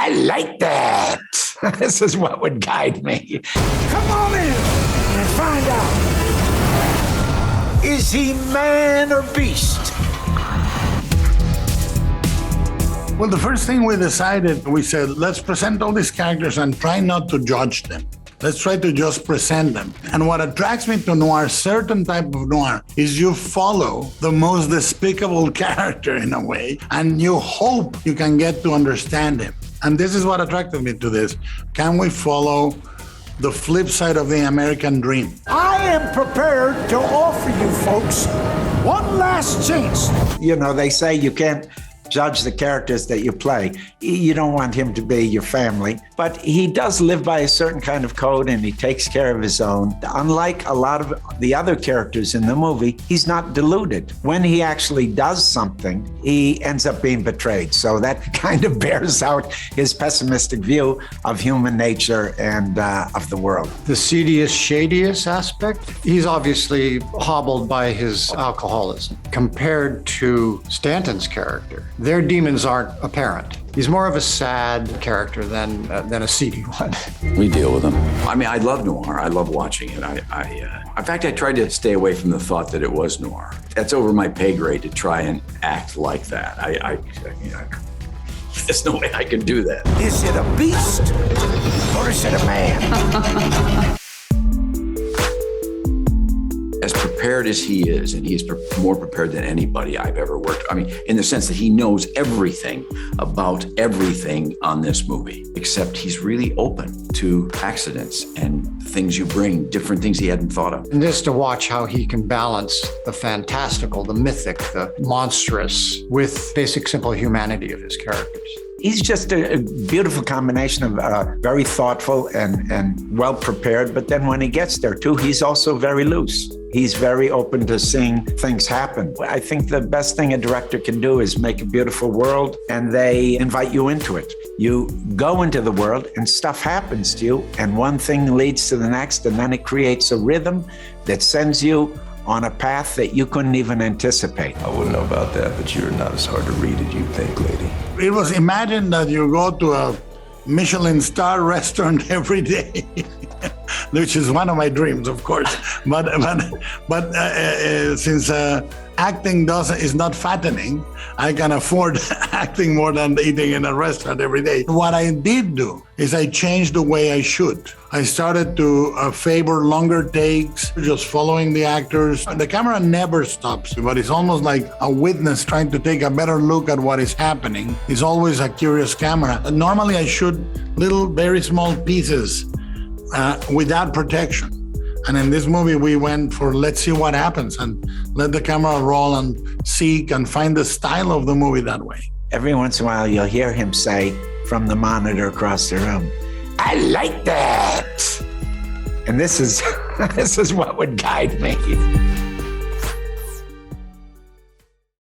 I like that. This is what would guide me. Come on in and find out. Is he man or beast? Well, the first thing we decided, we said, let's present all these characters and try not to judge them. Let's try to just present them. And what attracts me to noir, certain type of noir, is you follow the most despicable character in a way, and you hope you can get to understand him. And this is what attracted me to this. Can we follow the flip side of the American dream? I am prepared to offer you folks one last chance. You know, they say you can't judge the characters that you play. You don't want him to be your family, but he does live by a certain kind of code and he takes care of his own. Unlike a lot of the other characters in the movie, he's not deluded. When he actually does something, he ends up being betrayed. So that kind of bears out his pessimistic view of human nature and of the world. The seediest, shadiest aspect, he's obviously hobbled by his alcoholism. Compared to Stanton's character, their demons aren't apparent. He's more of a sad character than a seedy one. We deal with him. I mean, I love noir. I love watching it. In fact, I tried to stay away from the thought that it was noir. That's over my pay grade to try and act like that. There's no way I could do that. Is it a beast or is it a man? As prepared as he is, and he's more prepared than anybody I've ever worked with. I mean, in the sense that he knows everything about everything on this movie, except he's really open to accidents and things you bring, different things he hadn't thought of. And just to watch how he can balance the fantastical, the mythic, the monstrous with basic, simple humanity of his characters. He's just a beautiful combination of very thoughtful and well-prepared, but then when he gets there too, he's also very loose. He's very open to seeing things happen. I think the best thing a director can do is make a beautiful world, and they invite you into it. You go into the world and stuff happens to you, and one thing leads to the next, and then it creates a rhythm that sends you on a path that you couldn't even anticipate. I wouldn't know about that, but you're not as hard to read as you think, lady. It was, imagine that you go to a Michelin star restaurant every day, which is one of my dreams, of course. But since acting is not fattening, I can afford acting more than eating in a restaurant every day. What I did do is I changed the way I shoot. I started to favor longer takes, just following the actors. The camera never stops, but it's almost like a witness trying to take a better look at what is happening. It's always a curious camera. Normally I shoot little, very small pieces without protection. And in this movie, we went for let's see what happens and let the camera roll and seek and find the style of the movie that way. Every once in a while, you'll hear him say from the monitor across the room, I like that. And this is what would guide me.